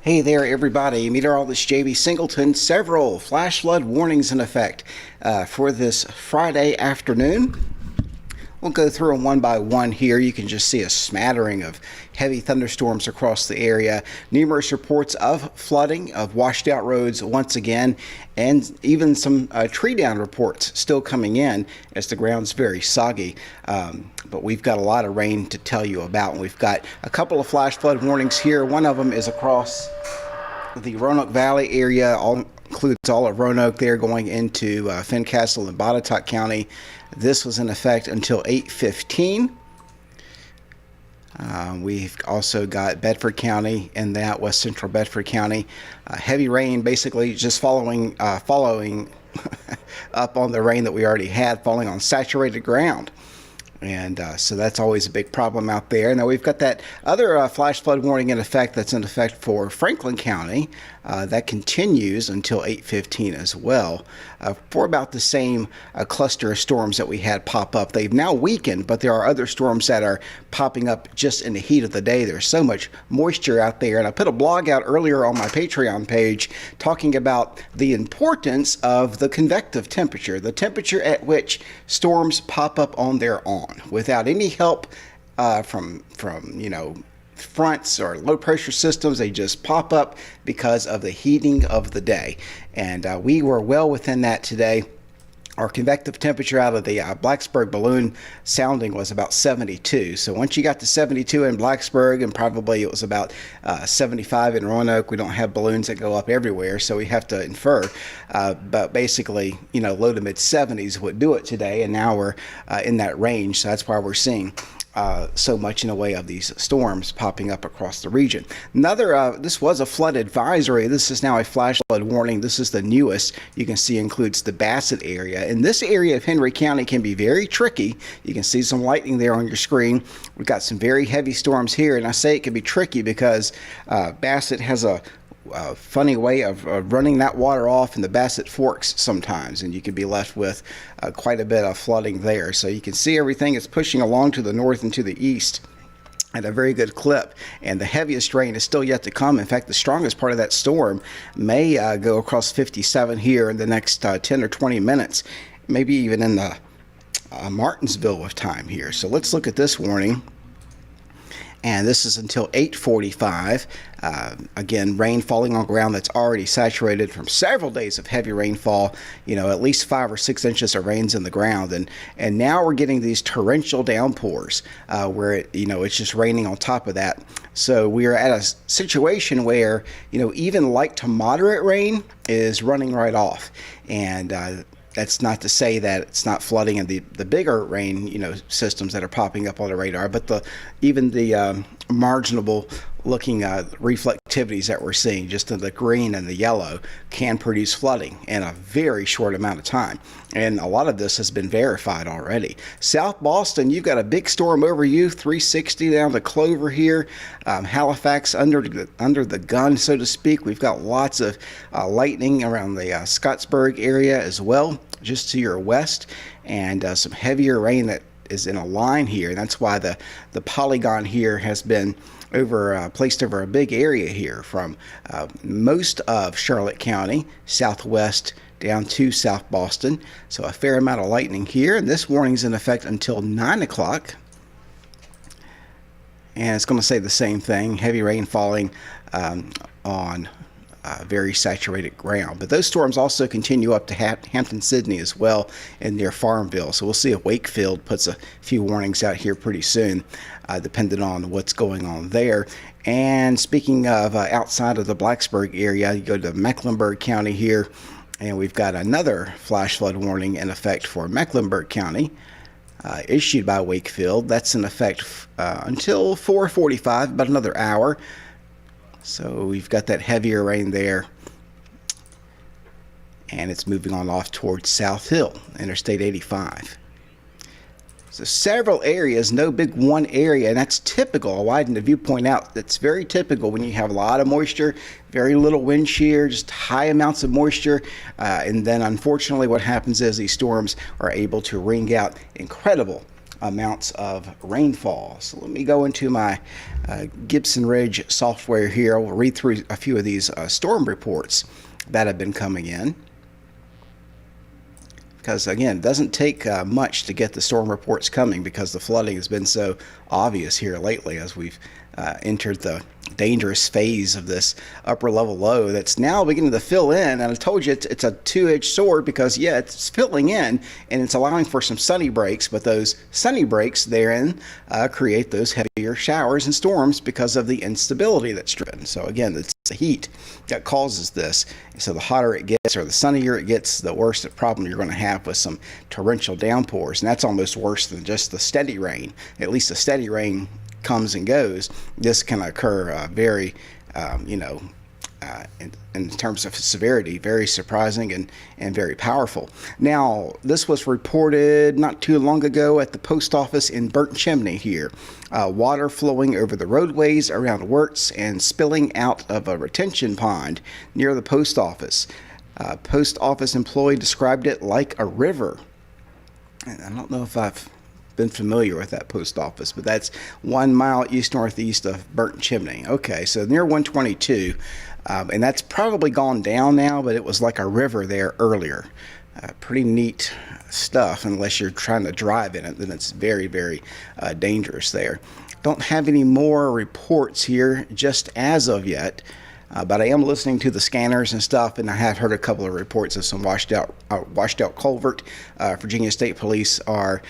Hey there, everybody. Meteorologist JB Singleton. Several flash flood warnings in effect for this Friday afternoon. We'll go through them one by one here. You can just see a smattering of heavy thunderstorms across the area. Numerous reports of flooding, of washed out roads once again, and even some tree down reports still coming in as the ground's very soggy. But we've got a lot of rain to tell you about. And we've got a couple of flash flood warnings here. One of them is across the Roanoke Valley area, includes all of Roanoke there going into Fincastle and Botetourt County. This was in effect until 8:15. We've also got Bedford County and that West Central Bedford County. Heavy rain, basically just following up on the rain that we already had, falling on saturated ground. And so that's always a big problem out there. Now we've got that other flash flood warning in effect that's in effect for Franklin County. That continues until 8:15 as well for about the same cluster of storms that we had pop up. They've now weakened, but there are other storms that are popping up just in the heat of the day. There's so much moisture out there. And I put a blog out earlier on my Patreon page talking about the importance of the convective temperature, the temperature at which storms pop up on their own without any help from fronts or low pressure systems. They just pop up because of the heating of the day, and we were well within that today. Our convective temperature out of the Blacksburg balloon sounding was about 72. So once you got to 72 in Blacksburg, and probably it was about 75 in Roanoke, we don't have balloons that go up everywhere, so we have to infer. But basically, low to mid 70s would do it today, and now we're in that range. So that's why we're seeing so much in the way of these storms popping up across the region. This was a flood advisory. This is now a flash flood warning. This is the newest. You can see includes the Bassett area. And this area of Henry County can be very tricky. You can see some lightning there on your screen. We've got some very heavy storms here, and I say it can be tricky because Bassett has a funny way of running that water off in the Bassett Forks sometimes, and you could be left with quite a bit of flooding there. So you can see everything is pushing along to the north and to the east at a very good clip, and the heaviest rain is still yet to come. In fact, the strongest part of that storm may go across 57 here in the next 10 or 20 minutes, maybe even in the Martinsville of time here. So let's look at this warning. And this is until 8:45. Again, rain falling on ground that's already saturated from several days of heavy rainfall. At least 5 or 6 inches of rain's in the ground, and now we're getting these torrential downpours where it's just raining on top of that. So we are at a situation where even light to moderate rain is running right off, and that's not to say that it's not flooding in the bigger rain, systems that are popping up on the radar, but even the marginal looking reflectivities that we're seeing, just in the green and the yellow, can produce flooding in a very short amount of time. And a lot of this has been verified already. South Boston, you've got a big storm over you, 360 down to Clover here. Halifax under the gun, so to speak. We've got lots of lightning around the Scottsburg area as well, just to your west, and some heavier rain that is in a line here. And that's why the polygon here has been placed over a big area here from most of Charlotte County, southwest down to South Boston. So a fair amount of lightning here, and this warning's in effect until 9 o'clock. And it's going to say the same thing, heavy rain falling on very saturated ground. But those storms also continue up to Hampton-Sydney as well, and near Farmville. So we'll see if Wakefield puts a few warnings out here pretty soon, depending on what's going on there. And speaking of outside of the Blacksburg area, you go to Mecklenburg County here, and we've got another flash flood warning in effect for Mecklenburg County, issued by Wakefield. That's in effect until 4:45, about another hour. So we've got that heavier rain there, and it's moving on off towards South Hill, Interstate 85. So several areas, no big one area, and that's typical. I widened the viewpoint out. That's very typical when you have a lot of moisture, very little wind shear, just high amounts of moisture, and then unfortunately what happens is these storms are able to wring out incredible amounts of rainfall. So let me go into my Gibson Ridge software here. We'll read through a few of these storm reports that have been coming in. Because again, it doesn't take much to get the storm reports coming, because the flooding has been so obvious here lately as we've entered the dangerous phase of this upper level low that's now beginning to fill in. And I told you it's a two-edged sword, because yeah, it's filling in and it's allowing for some sunny breaks, but those sunny breaks therein create those heavier showers and storms because of the instability that's driven. So again, it's the heat that causes this. So the hotter it gets, or the sunnier it gets, the worse the problem you're going to have with some torrential downpours. And that's almost worse than just the steady rain. At least the steady rain comes and goes. This can occur very, in terms of severity, very surprising and very powerful. Now, this was reported not too long ago at the post office in Burnt Chimney here. Water flowing over the roadways around Wirtz and spilling out of a retention pond near the post office. Post office employee described it like a river. And I don't know if I've been familiar with that post office, but that's 1 mile east-northeast of Burnt Chimney. Okay, so near 122, and that's probably gone down now, but it was like a river there earlier. Pretty neat stuff, unless you're trying to drive in it, then it's very, very dangerous there. Don't have any more reports here just as of yet. But I am listening to the scanners and stuff, and I have heard a couple of reports of some washed out culvert. Virginia State Police are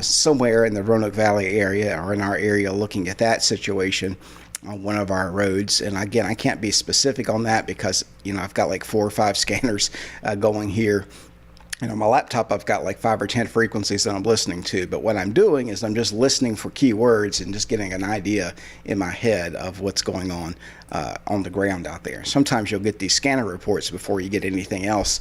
somewhere in the Roanoke Valley area or in our area looking at that situation on one of our roads. And again, I can't be specific on that because, I've got like 4 or 5 scanners going here. And on my laptop, I've got like 5 or 10 frequencies that I'm listening to. But what I'm doing is I'm just listening for keywords and just getting an idea in my head of what's going on the ground out there. Sometimes you'll get these scanner reports before you get anything else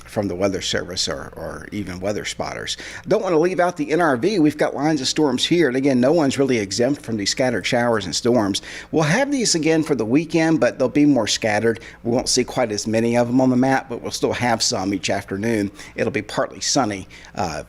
from the Weather Service or even weather spotters. Don't want to leave out the NRV. We've got lines of storms here. And again, no one's really exempt from these scattered showers and storms. We'll have these again for the weekend, but they'll be more scattered. We won't see quite as many of them on the map, but we'll still have some each afternoon. It'll be partly sunny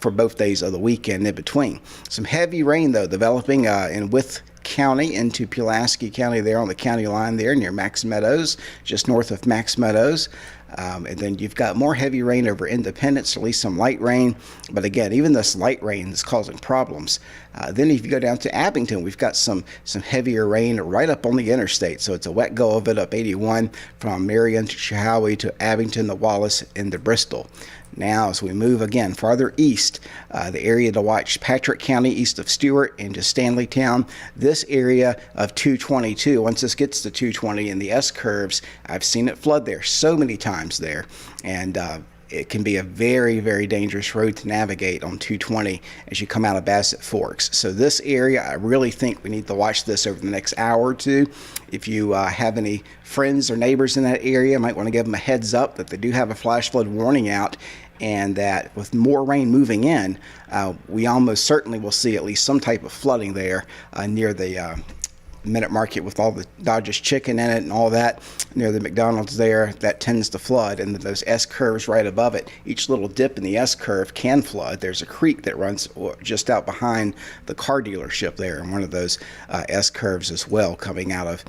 for both days of the weekend in between. Some heavy rain, though, developing in Wythe County into Pulaski County there on the county line there near Max Meadows, just north of Max Meadows. And then you've got more heavy rain over Independence, at least some light rain. But again, even this light rain is causing problems. Then if you go down to Abington, we've got some heavier rain right up on the interstate. So it's a wet go of it up 81 from Marion to Chehowee to Abington to Wallace and to Bristol. Now, as we move again farther east, the area to watch, Patrick County east of Stewart into Stanleytown. This area of 222, once this gets to 220 in the S-curves, I've seen it flood there so many times there. And it can be a very, very dangerous road to navigate on 220 as you come out of Bassett Forks. So this area, I really think we need to watch this over the next hour or two. If you have any friends or neighbors in that area, might want to give them a heads up that they do have a flash flood warning out, and that with more rain moving in, we almost certainly will see at least some type of flooding there near the Minute Market with all the Dodgers chicken in it and all that, near the McDonald's there. That tends to flood, and those S-curves right above it, each little dip in the S-curve can flood. There's a creek that runs just out behind the car dealership there, and one of those S-curves as well, coming out of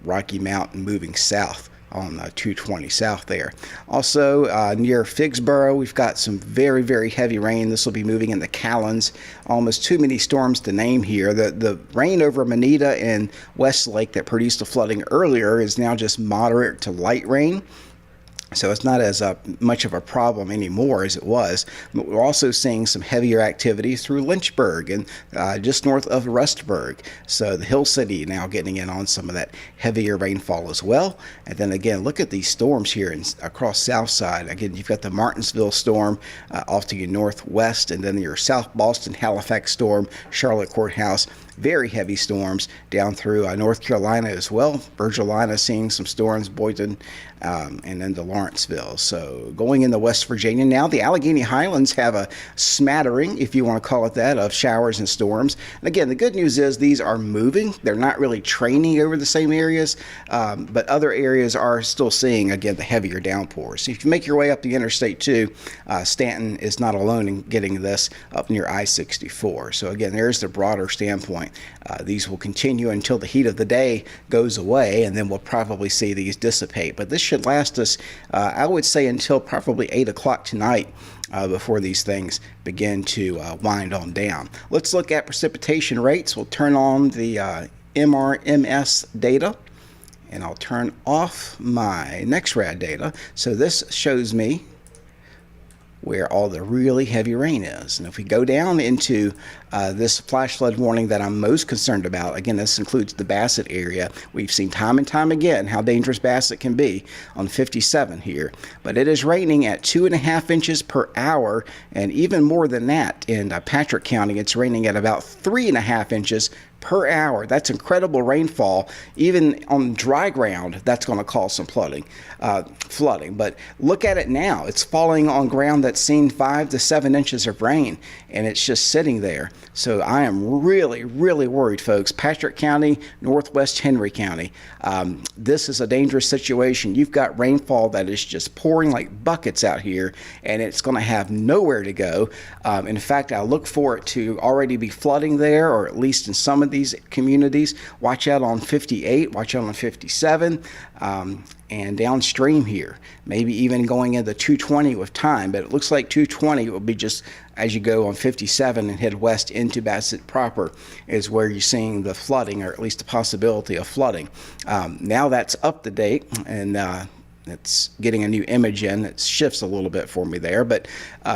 Rocky Mountain moving south on 220 south there. Also near Figsboro, we've got some very, very heavy rain. This will be moving into Callens. Almost too many storms to name here. The rain over Manita and Westlake that produced the flooding earlier is now just moderate to light rain. So it's not as much of a problem anymore as it was. But we're also seeing some heavier activity through Lynchburg and just north of Rustburg. So the Hill City now getting in on some of that heavier rainfall as well. And then again, look at these storms here across South Side. Again, you've got the Martinsville storm off to your northwest, and then your South Boston Halifax storm, Charlotte Courthouse, very heavy storms down through North Carolina as well. Virginia seeing some storms, Boynton, and then to Lawrenceville. So going into West Virginia now, the Allegheny Highlands have a smattering, if you want to call it that, of showers and storms. And again, the good news is these are moving. They're not really training over the same areas, but other areas are still seeing, again, the heavier downpours. So if you make your way up the Interstate 2, Stanton is not alone in getting this up near I-64. So again, there's the broader standpoint. These will continue until the heat of the day goes away, and then we'll probably see these dissipate. But this should last us, I would say, until probably 8 o'clock tonight. Before these things begin to wind on down. Let's look at precipitation rates. We'll turn on the MRMS data, and I'll turn off my NextRad data. So this shows me where all the really heavy rain is. And if we go down into this flash flood warning that I'm most concerned about, again, this includes the Bassett area. We've seen time and time again how dangerous Bassett can be on 57 here. But it is raining at 2.5 inches per hour, and even more than that in Patrick County. It's raining at about 3.5 inches per hour. That's incredible rainfall. Even on dry ground, that's going to cause some flooding. But look at it now. It's falling on ground that's seen 5 to 7 inches of rain, and it's just sitting there. So I am really, really worried, folks. Patrick County, Northwest Henry County. This is a dangerous situation. You've got rainfall that is just pouring like buckets out here, and it's going to have nowhere to go. In fact, I look for it to already be flooding there, or at least in some of these communities. Watch out on 58, watch out on 57, and downstream here, maybe even going into 220 with time. But it looks like 220 will be just as you go on 57 and head west into Bassett proper is where you're seeing the flooding, or at least the possibility of flooding. Now that's up to date, and it's getting a new image in. It shifts a little bit for me there, but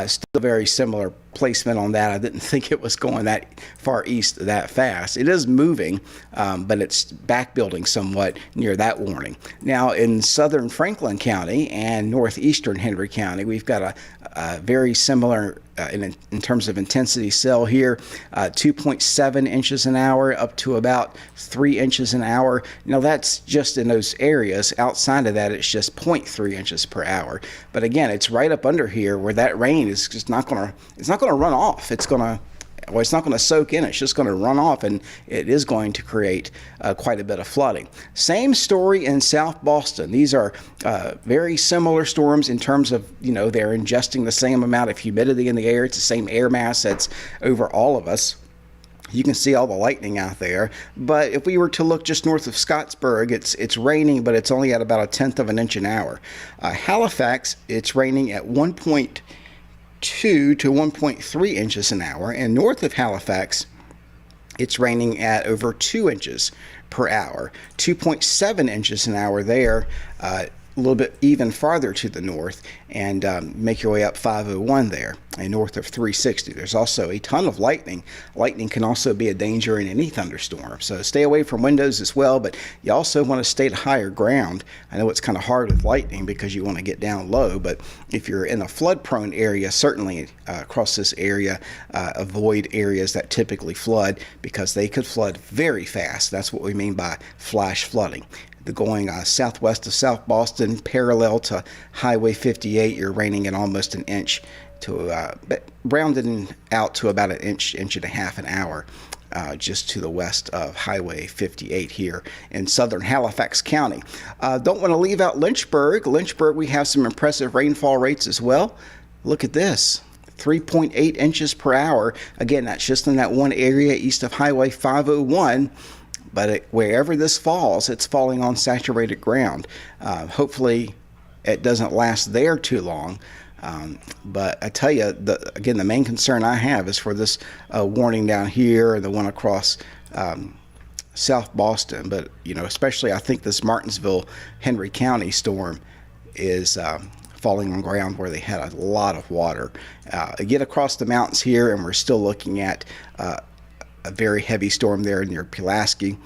still very similar placement on that. I didn't think it was going that far east that fast. It is moving, but it's back building somewhat near that warning. Now in southern Franklin County and northeastern Henry County, we've got a very similar in terms of intensity cell here, 2.7 inches an hour up to about 3 inches an hour. Now that's just in those areas. Outside of that, it's just 0.3 inches per hour. But again, it's right up under here where that rain is just not going to run off. It's not going to soak in. It's just going to run off, and it is going to create quite a bit of flooding. Same story in South Boston. These are very similar storms in terms of, they're ingesting the same amount of humidity in the air. It's the same air mass that's over all of us. You can see all the lightning out there. But if we were to look just north of Scottsburg, it's raining, but it's only at about 1/10 of an inch an hour. Halifax, it's raining at 1.2 to 1.3 inches an hour, and north of Halifax, it's raining at over 2 inches per hour, 2.7 inches an hour there, a little bit even farther to the north, and make your way up 501 there, and north of 360. There's also a ton of lightning. Lightning can also be a danger in any thunderstorm, so stay away from windows as well, but you also want to stay at higher ground. I know it's kind of hard with lightning because you want to get down low, but if you're in a flood-prone area, certainly across this area, avoid areas that typically flood, because they could flood very fast. That's what we mean by flash flooding. Going southwest of South Boston, parallel to Highway 58, you're raining at almost an inch to rounding out to about an inch, inch and a half an hour, just to the west of Highway 58 here in southern Halifax County. Don't want to leave out Lynchburg. Lynchburg, we have some impressive rainfall rates as well. Look at this. 3.8 inches per hour. Again, that's just in that one area east of Highway 501. But wherever this falls, it's falling on saturated ground. Hopefully, it doesn't last there too long. But I tell you, again, the main concern I have is for this warning down here, the one across South Boston. But, especially I think this Martinsville, Henry County storm is falling on ground where they had a lot of water. Get across the mountains here, and we're still looking at a very heavy storm there near Pulaski,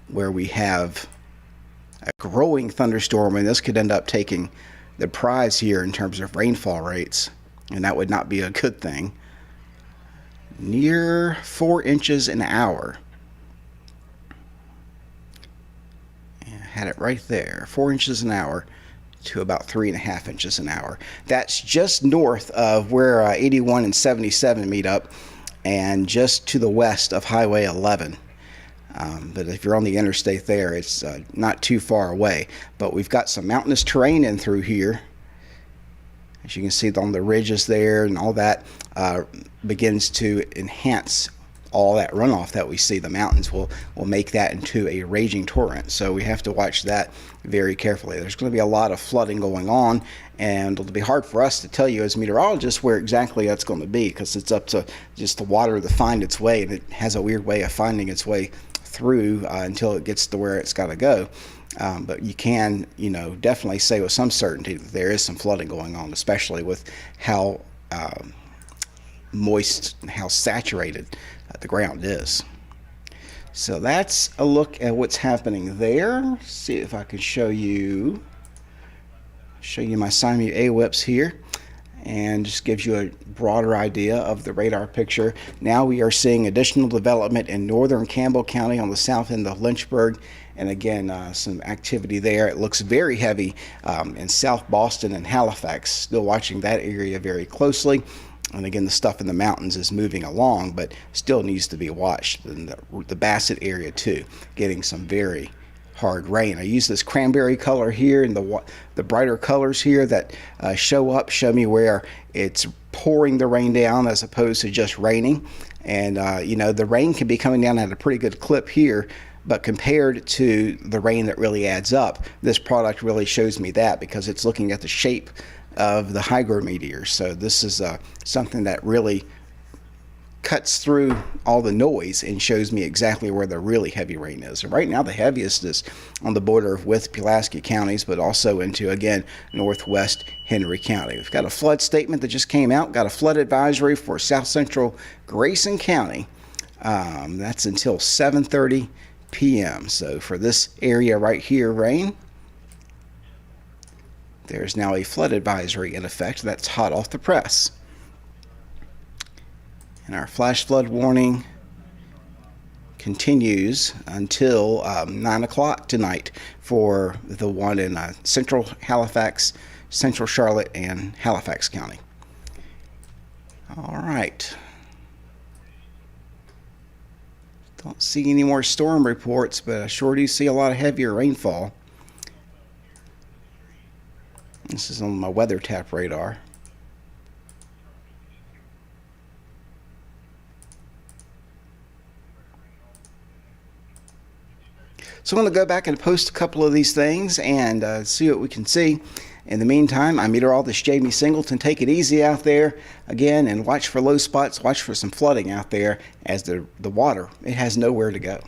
where we have a growing thunderstorm, and this could end up taking the prize here in terms of rainfall rates, and that would not be a good thing. near 4 inches an hour. Had it right there, 4 inches an hour to about 3.5 inches an hour. That's just north of where 81 and 77 meet up, and just to the west of Highway 11. But if you're on the interstate there, it's not too far away. But we've got some mountainous terrain in through here. As you can see on the ridges there, and all that begins to enhance all that runoff that we see. The mountains will make that into a raging torrent, so we have to watch that very carefully. There's going to be a lot of flooding going on, and it'll be hard for us to tell you as meteorologists where exactly that's going to be, because it's up to just the water to find its way, and it has a weird way of finding its way through until it gets to where it's got to go. But you can, definitely say with some certainty that there is some flooding going on, especially with how moist and how saturated the ground is. So that's a look at what's happening there. Let's see if I can show you my Simu AWIPS here, and just gives you a broader idea of the radar picture. Now we are seeing additional development in northern Campbell County on the south end of Lynchburg, and again some activity there. It looks very heavy in South Boston and Halifax. Still watching that area very closely. And again, the stuff in the mountains is moving along, but still needs to be watched. And the Bassett area too, getting some very hard rain. I use this cranberry color here, and the brighter colors here that show me where it's pouring the rain down as opposed to just raining. And the rain can be coming down at a pretty good clip here, but compared to the rain that really adds up, this product really shows me that, because it's looking at the shape of the hygrometeors. So this is something that really cuts through all the noise and shows me exactly where the really heavy rain is. And right now the heaviest is on the border with Pulaski counties, but also into, again, northwest Henry County. We've got a flood statement that just came out, got a flood advisory for south central Grayson County. That's until 7:30 p.m. So for this area right here, rain, there's now a flood advisory in effect. That's hot off the press. And our flash flood warning continues until 9 o'clock tonight for the one in central Halifax, central Charlotte, and Halifax County. All right. Don't see any more storm reports, but I sure do see a lot of heavier rainfall. This is on my weather tap radar. So I'm going to go back and post a couple of these things and see what we can see. In the meantime, I'm meteorologist Jamie Singleton. Take it easy out there again, and watch for low spots, watch for some flooding out there, as the water, it has nowhere to go.